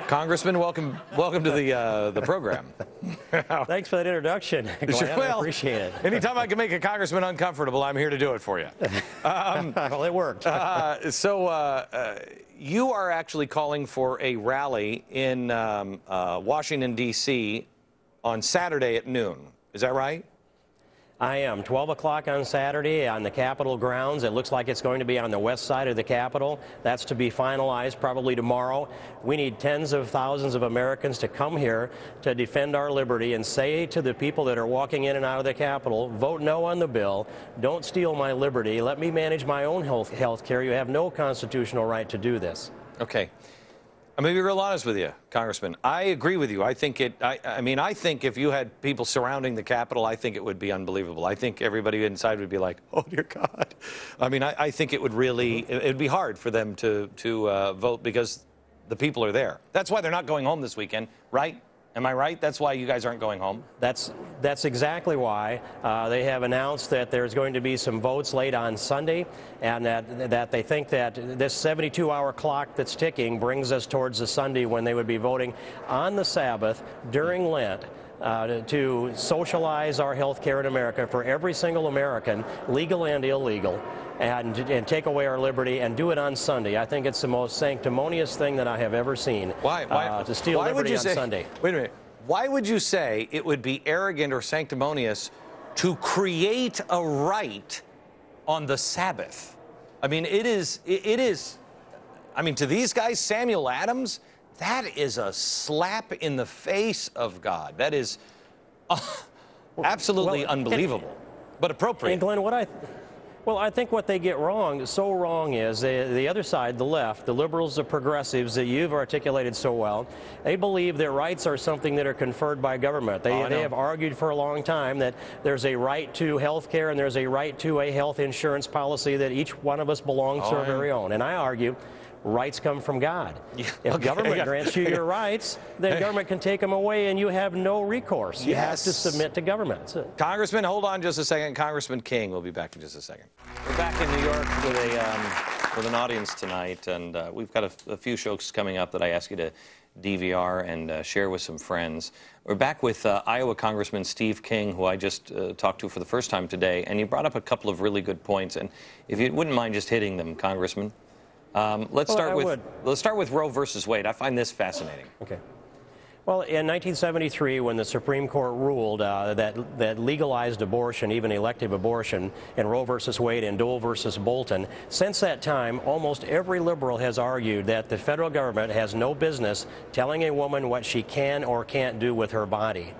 Congressman, welcome to the program. Thanks for that introduction. Glenn, I appreciate it. Anytime I can make a congressman uncomfortable, I'm here to do it for you. Well, it worked. You are actually calling for a rally in Washington, D.C. on Saturday at noon. Is that right? I am. 12 o'clock on Saturday on the Capitol grounds. It looks like it's going to be on the west side of the Capitol. That's to be finalized probably tomorrow. We need tens of thousands of Americans to come here to defend our liberty and say to the people that are walking in and out of the Capitol, vote no on the bill. Don't steal my liberty. Let me manage my own health care. You have no constitutional right to do this. Okay. I'm going to be real honest with you, Congressman. I agree with you. I think I think if you had people surrounding the Capitol, I think it would be unbelievable. I think everybody inside would be like, oh, dear God. I mean, I think it would really, it would be hard for them to vote because the people are there. That's why they're not going home this weekend, right? Am I right? That's why you guys aren't going home? That's exactly why. They have announced that there's going to be some votes late on Sunday, and that they think that this 72-hour clock that's ticking brings us towards the Sunday when they would be voting on the Sabbath during Lent to socialize our health care in America for every single American, legal and illegal, and take away our liberty and do it on Sunday. I think it's the most sanctimonious thing that I have ever seen. Why? To steal liberty on Sunday. Wait a minute. Why would you say it would be arrogant or sanctimonious to create a right on the Sabbath? I mean, it is, I mean, to these guys, Samuel Adams, that is a slap in the face of God. That is absolutely unbelievable, but appropriate. And Glenn, well, I think what they get wrong, so wrong, is the other side, the left, the liberals, the progressives that you've articulated so well, they believe that rights are something that are conferred by government. They have argued for a long time that there's a right to health care and there's a right to a health insurance policy that each one of us belongs to our very own. And I argue rights come from God. If government grants you your rights, then government can take them away and you have no recourse. You have to submit to government. Congressman, hold on just a second. Congressman King, we'll be back in just a second. We're back in New York with an audience tonight, and we've got a few shows coming up that I ask you to DVR and share with some friends. We're back with Iowa Congressman Steve King, who I just talked to for the first time today, and he brought up a couple of really good points, and if you wouldn't mind just hitting them, Congressman. Let's start with Roe versus Wade. I find this fascinating. Okay. Well, in 1973, when the Supreme Court ruled that legalized abortion, even elective abortion, in Roe versus Wade and Dole versus Bolton, since that time, almost every liberal has argued that the federal government has no business telling a woman what she can or can't do with her body.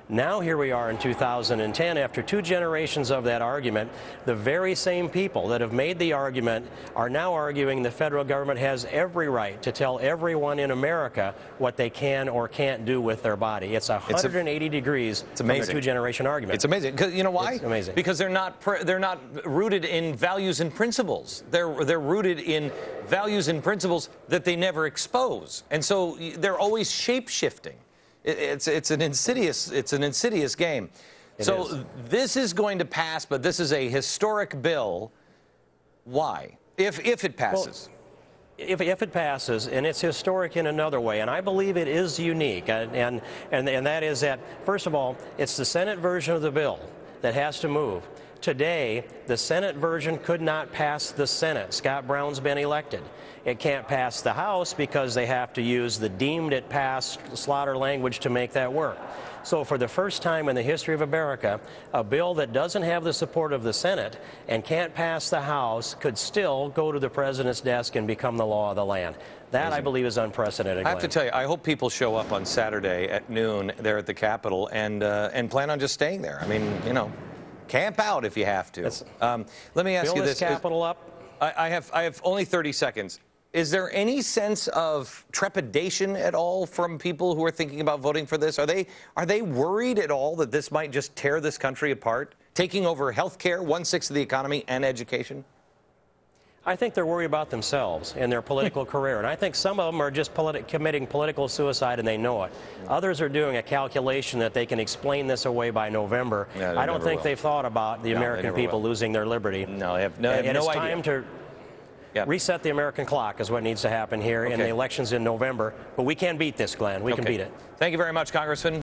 Now here we are in 2010, after 2 generations of that argument, the very same people that have made the argument are now arguing the federal government has every right to tell everyone in America what they can or can't do with their body. It's 180 degrees from a 2-generation argument. It's amazing. You know why? It's amazing. Because they're not rooted in values and principles. They're rooted in values and principles that they never expose. And so they're always shape-shifting. It's an insidious game. This is going to pass, but this is a historic bill. Why? If it passes. Well, if it passes, and it's historic in another way, and I believe it is unique, and that is that, first of all, it's the Senate version of the bill that has to move. Today, the Senate version could not pass the Senate. Scott Brown's been elected. It can't pass the House because they have to use the deemed it passed slaughter language to make that work. So for the first time in the history of America, a bill that doesn't have the support of the Senate and can't pass the House could still go to the president's desk and become the law of the land. That, I believe, is unprecedented. I have to tell you, I hope people show up on Saturday at noon there at the Capitol and plan on just staying there. I mean, you know, camp out if you have to. Let me ask you this. Capitol up. I have only 30 seconds. Is there any sense of trepidation at all from people who are thinking about voting for this? Are they worried at all that this might just tear this country apart, taking over health care, 1/6 of the economy, and education? I think they're worried about themselves and their political career. And I think some of them are just committing political suicide and they know it. Others are doing a calculation that they can explain this away by November. Yeah, I don't think they've thought about the American people losing their liberty. No, they have no idea. Yep. Reset the American clock is what needs to happen here, and the election's in November. But we can beat this, Glenn. We can beat it. Thank you very much, Congressman.